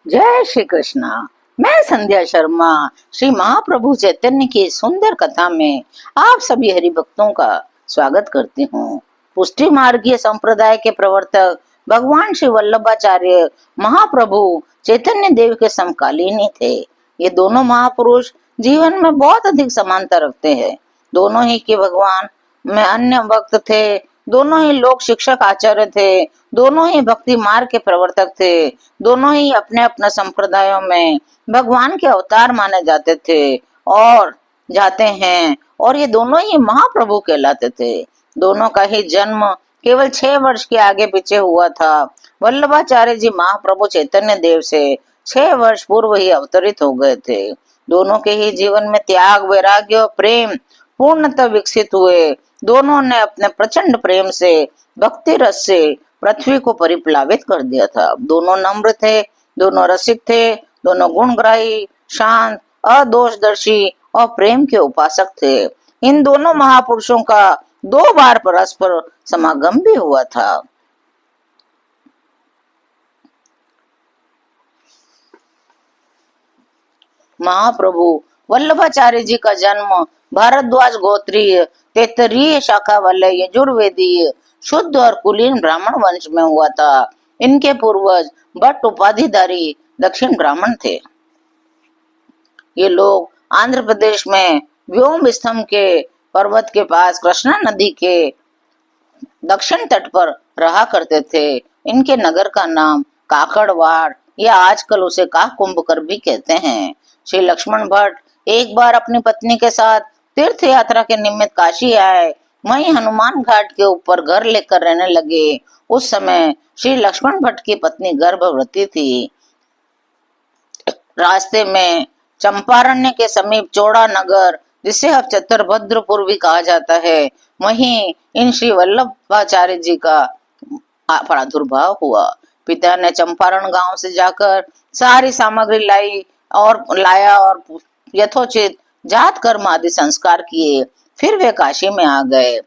जय श्री कृष्णा। मैं संध्या शर्मा श्री महाप्रभु चैतन्य की सुंदर कथा में आप सभी हरि भक्तों का स्वागत करती हूँ। पुष्टि मार्गीय संप्रदाय के प्रवर्तक भगवान श्री वल्लभाचार्य महाप्रभु चैतन्य देव के समकालीन ही थे। ये दोनों महापुरुष जीवन में बहुत अधिक समानता रखते हैं। दोनों ही के भगवान में अन्य भक्त थे। दोनों ही लोक शिक्षक आचार्य थे। दोनों ही भक्ति मार्ग के प्रवर्तक थे। दोनों ही अपने अपने संप्रदायों में भगवान के अवतार माने जाते थे और जाते हैं, और ये दोनों ही महाप्रभु कहलाते थे। दोनों का ही जन्म केवल 6 वर्ष के आगे पीछे हुआ था। वल्लभाचार्य जी महाप्रभु चैतन्य देव से 6 वर्ष पूर्व ही अवतरित हो गए थे। दोनों के ही जीवन में त्याग, वैराग्य और प्रेम पूर्णतः विकसित हुए। दोनों ने अपने प्रचंड प्रेम से, भक्ति रस से पृथ्वी को परिप्लावित कर दिया था। दोनों नम्र थे, दोनों रसिक थे, दोनों गुणग्राही, शांत, अदोषदर्शी और प्रेम के उपासक थे। इन दोनों महापुरुषों का 2 बार परस्पर समागम भी हुआ था। महाप्रभु वल्लभाचार्य जी का जन्म भारद्वाज गोत्रीय तैत्तरीय शाखा वाले यजुर्वेदीय शुद्ध और कुलीन ब्राह्मण वंश में हुआ था। इनके पूर्वज भट्ट उपाधिधारी दक्षिण ब्राह्मण थे। ये लोग आंध्र प्रदेश में व्योम स्तंभ के पर्वत के पास कृष्णा नदी के दक्षिण तट पर रहा करते थे। इनके नगर का नाम काकड़वाड़ या आजकल उसे काकुंभकर भी कहते हैं। श्री लक्ष्मण भट्ट एक बार अपनी पत्नी के साथ तीर्थ यात्रा के निमित्त काशी आए। वहीं हनुमान घाट के ऊपर घर लेकर रहने लगे। उस समय श्री लक्ष्मण भट्ट की पत्नी गर्भवती थी। रास्ते में चंपारण्य के समीप चौड़ा नगर, जिसे अब चतुरभद्रपुर भी कहा जाता है, वहीं इन श्री वल्लभाचार्य जी का प्रादुर्भाव हुआ। पिता ने चंपारण गांव से जाकर सारी सामग्री लाया और यथोचित जात कर्म आदि संस्कार किए। फिर वे काशी में आ गए।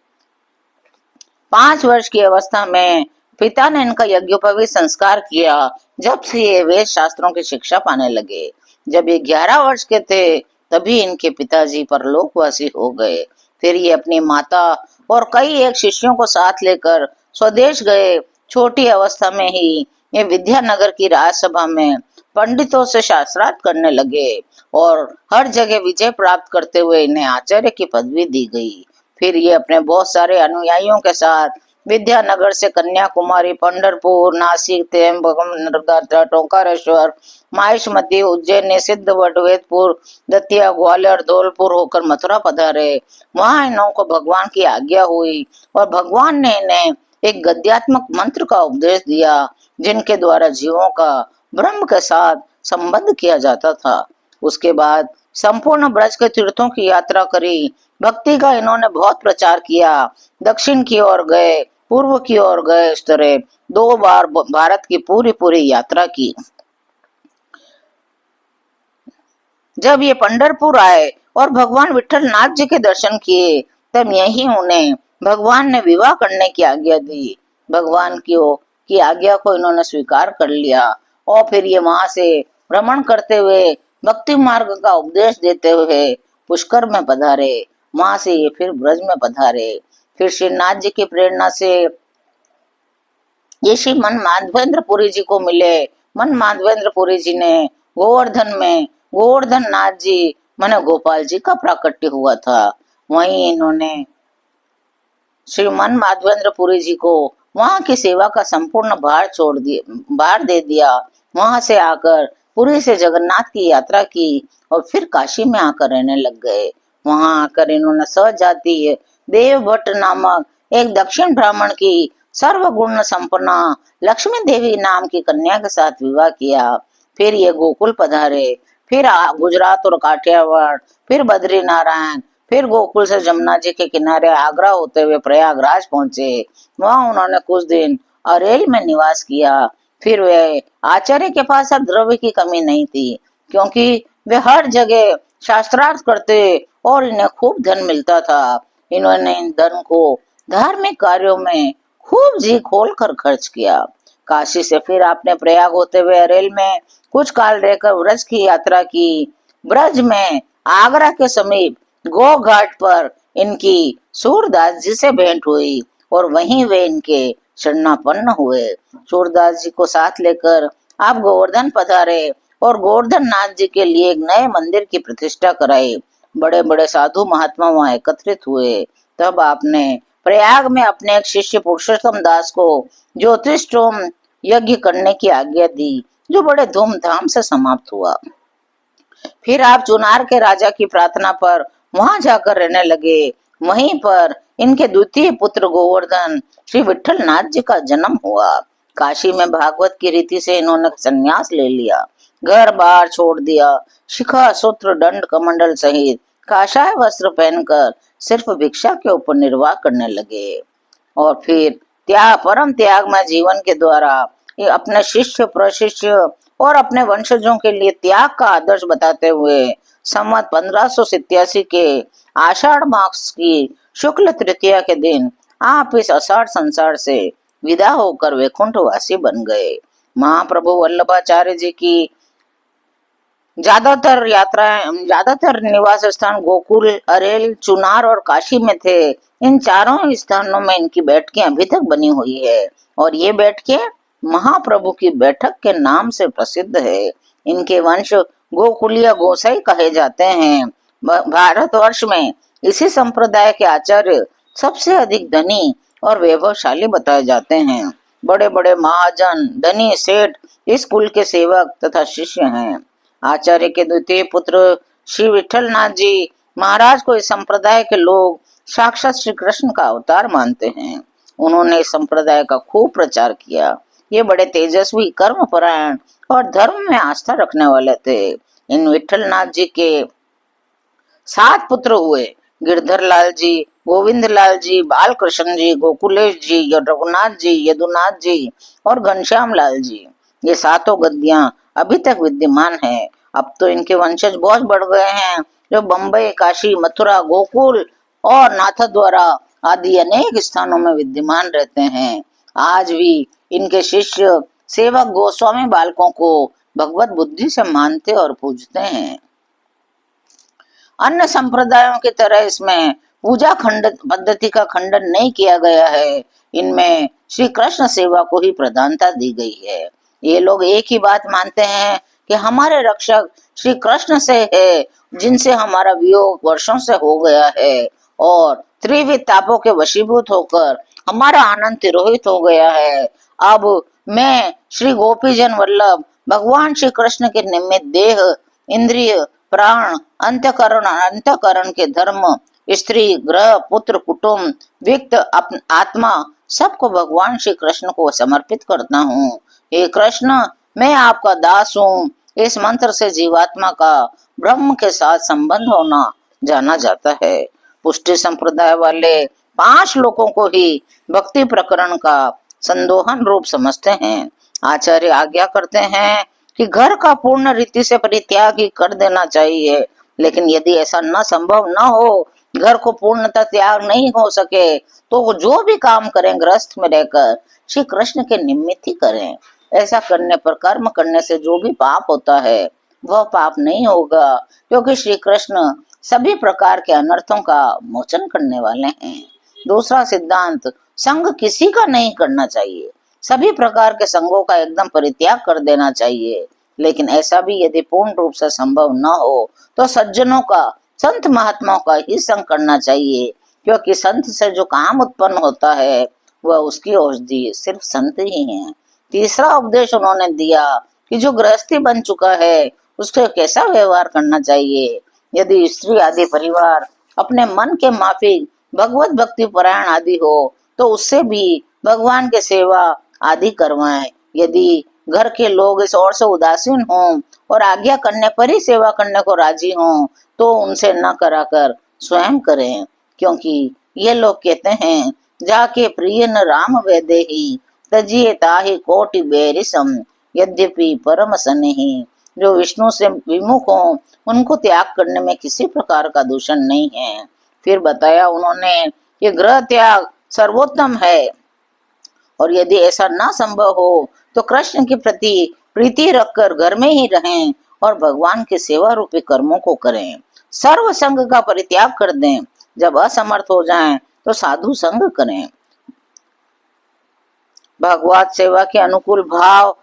5 वर्ष की अवस्था में पिता ने इनका यज्ञोपवीत संस्कार किया। जब से ये वेद शास्त्रों की शिक्षा पाने लगे। जब ये 11 वर्ष के थे, तभी इनके पिताजी परलोकवासी हो गए। फिर ये अपनी माता और कई एक शिष्यों को साथ लेकर स्वदेश गए। छोटी अवस्था में ही ये विद्यानगर की राजसभा में पंडितों से शास्त्रार्थ करने लगे और हर जगह विजय प्राप्त करते हुए इन्हें आचार्य की पदवी दी गई। फिर ये अपने बहुत सारे अनुयायियों के साथ विद्यानगर से कन्याकुमारी, पंढरपुर, नासिक, त्र्यंबकम, नर्मदा, टोंकारेश्वर, माहिष्मती, उज्जैन, सिद्धवट, वेदपुर, दतिया, ग्वालियर, धौलपुर होकर मथुरा पधारे। वहां इन्हों को भगवान की आज्ञा हुई और भगवान ने इन्हें एक गद्यात्मक मंत्र का उपदेश दिया, जिनके द्वारा जीवों का ब्रह्म के साथ संबंध किया जाता था। उसके बाद संपूर्ण ब्रज के तीर्थों की यात्रा करी। भक्ति का इन्होंने बहुत प्रचार किया। दक्षिण की ओर गए, पूर्व की ओर गए, इस तरह 2 बार भारत की पूरी पूरी यात्रा की। जब ये पंढरपुर आए और भगवान विठल नाथ जी के दर्शन किए, तब यही उन्हें भगवान ने विवाह करने की आज्ञा दी। भगवान की आज्ञा को इन्होंने स्वीकार कर लिया और फिर ये वहां से भ्रमण करते हुए भक्ति मार्ग का उपदेश देते हुए पुष्कर में पधारे। वहां से ये फिर ब्रज में पधारे। फिर श्रीनाथ जी की प्रेरणा से ये श्री मन माधवेंद्रपुरी जी को मिले। मन माधवेंद्रपुरी जी ने गोवर्धन में गोवर्धन नाथ जी माने गोपाल जी का प्राकट्य हुआ था। वहीं इन्होंने श्री मन माधवेंद्रपुरी जी को वहां की सेवा का संपूर्ण भार दे दिया। वहां से आकर पुरी से जगन्नाथ की यात्रा की और फिर काशी में आकर रहने लग गए। वहां आकर इन्होंने सजातीय देव भट्ट नामक एक दक्षिण ब्राह्मण की सर्वगुण संपन्ना लक्ष्मी देवी नाम की कन्या के साथ विवाह किया। फिर ये गोकुल पधारे। फिर गुजरात और काठियावाड़, फिर बद्री नारायण, फिर गोकुल से जमुना जी के किनारे आगरा होते हुए प्रयागराज पहुंचे। वहां उन्होंने कुछ दिन अरेल में निवास किया। फिर वे आचार्य के पास अब द्रव्य की कमी नहीं थी, क्योंकि वे हर जगह शास्त्रार्थ करते और इन्हें खूब धन मिलता था। इन्होंने इन धन को धार्मिक कार्यों में खूब जी खोल कर खर्च किया। काशी से फिर आपने प्रयाग होते हुए अरेल में कुछ काल रहकर व्रज की यात्रा की। ब्रज में आगरा के समीप गो घाट पर इनकी सूरदास जी से भेंट हुई और वहीं वे इनके शरणापन्न हुए। सूरदास जी को साथ लेकर आप गोवर्धन पधारे और गोवर्धन नाथ जी के लिए एक नए मंदिर की प्रतिष्ठा कराई। बड़े बड़े साधु महात्मा वहां एकत्रित हुए। तब आपने प्रयाग में अपने एक शिष्य पुरुषोत्तम दास को ज्योतिषोम यज्ञ करने की आज्ञा दी, जो बड़े धूमधाम से समाप्त हुआ। फिर आप चुनार के राजा की प्रार्थना पर वहां जाकर रहने लगे। वहीं पर इनके द्वितीय पुत्र गोवर्धन श्री विठल नाथ जी का जन्म हुआ। काशी में भागवत की रीति से इन्होंने संन्यास ले लिया, घर बार छोड़ दिया। शिखा सूत्र दंड कमंडल सहित काषाय वस्त्र पहनकर सिर्फ भिक्षा के ऊपर निर्वाह करने लगे। और फिर परम त्याग में जीवन के द्वारा ये अपने शिष्य प्रशिष्य और अपने वंशजों के लिए त्याग का आदर्श बताते हुए संवत 1587 के आषाढ़ मास की शुक्ल तृतीया के दिन आप इस अषाढ़ संसार से विदा होकर वैकुंठवासी बन गए। महाप्रभु वल्लभाचार्य जी की ज्यादातर निवास स्थान गोकुल, अरेल, चुनार और काशी में थे। इन चारों स्थानों में इनकी बैठकें अभी तक बनी हुई है और ये बैठकें महाप्रभु की बैठक के नाम से प्रसिद्ध है। इनके वंश गोकुलिया गोसाई कहे जाते हैं। भारतवर्ष में इसी संप्रदाय के आचार्य सबसे अधिक धनी और वैभवशाली बताए जाते हैं। बड़े बड़े महाजन, धनी, सेठ इस कुल के सेवक तथा शिष्य हैं। आचार्य के द्वितीय पुत्र श्री विठल नाथ जी महाराज को इस संप्रदाय के लोग साक्षात श्री कृष्ण का अवतार मानते हैं। उन्होंने इस संप्रदाय का खूब प्रचार किया। ये बड़े तेजस्वी, कर्मपरायण और धर्म में आस्था रखने वाले थे। इन विठल नाथ जी के 7 पुत्र हुए। गिरधर लाल जी, गोविंद लाल जी, बालकृष्ण जी, गोकुलेश जी, रघुनाथ जी, यदुनाथ जी और घनश्याम लाल जी। ये 7 गद्दियां अभी तक विद्यमान है। अब तो इनके वंशज बहुत बढ़ गए हैं, जो बम्बई, काशी, मथुरा, गोकुल और नाथद्वारा आदि अनेक स्थानों में विद्यमान रहते हैं। आज भी इनके शिष्य सेवक गोस्वामी बालकों को भगवत बुद्धि से मानते और पूजते हैं। अन्य संप्रदायों की तरह इसमें पूजा खंड पद्धति का खंडन नहीं किया गया है। इनमें श्री कृष्ण सेवा को ही प्रधानता दी गई है। ये लोग एक ही बात मानते हैं कि हमारे रक्षक श्री कृष्ण से है, जिनसे हमारा वियोग वर्षों से हो गया है और त्रिविध तापों के वशीभूत होकर हमारा आनंद तिरोहित हो गया है। अब मैं श्री गोपीजन वल्लभ भगवान श्री कृष्ण के निमित्त देह, इंद्रिय, प्राण, अंतकरण के धर्म, स्त्री, ग्रह, पुत्र, कुटुंब, वित्त, आत्मा सबको भगवान श्री कृष्ण को समर्पित करता हूँ। हे कृष्ण, मैं आपका दास हूँ। इस मंत्र से जीवात्मा का ब्रह्म के साथ संबंध होना जाना जाता है। पुष्टि संप्रदाय वाले 5 लोगों को ही भक्ति प्रकरण का संदोहन रूप समझते हैं। आचार्य आज्ञा करते हैं कि घर का पूर्ण रीति से परित्याग ही कर देना चाहिए, लेकिन यदि ऐसा न संभव न हो, घर को पूर्णतः त्याग नहीं हो सके, तो जो भी काम करें गृहस्थ में रहकर श्री कृष्ण के निमित्त ही करें। ऐसा करने पर कर्म करने से जो भी पाप होता है वह पाप नहीं होगा, क्योंकि श्री कृष्ण सभी प्रकार के अनर्थों का मोचन करने वाले हैं। दूसरा सिद्धांत, संग किसी का नहीं करना चाहिए। सभी प्रकार के संगों का एकदम परित्याग कर देना चाहिए, लेकिन ऐसा भी यदि पूर्ण रूप से संभव न हो तो सज्जनों का, संत महात्माओं का ही संग करना चाहिए, क्योंकि संत से जो काम उत्पन्न होता है वह उसकी औषधि सिर्फ संत ही है। तीसरा उपदेश उन्होंने दिया कि जो गृहस्थी बन चुका है उसको कैसा व्यवहार करना चाहिए। यदि स्त्री आदि परिवार अपने मन के माफिक भगवत भक्ति परायण आदि हो तो उससे भी भगवान के सेवा आदि करवाएं। यदि घर के लोग इस ओर से उदासीन हों और आज्ञा करने पर ही सेवा करने को राजी हों तो उनसे न कराकर स्वयं करें, क्योंकि ये लोग कहते हैं, जाके प्रिय न राम वैदेही तजिए ताहि कोटि बेरिसम यद्यपि परम सनेही। जो विष्णु से विमुख हों उनको त्याग करने में किसी प्रकार का दूषण नहीं है। फिर बताया उन्होंने कि गृह त्याग सर्वोत्तम है और यदि ऐसा ना संभव हो तो कृष्ण के प्रति प्रीति रखकर घर में ही रहें और भगवान के सेवा रूपी कर्मों को करें। सर्व संग का परित्याग कर दें। जब असमर्थ हो जाएं तो साधु संग करें। भगवत सेवा के अनुकूल भाव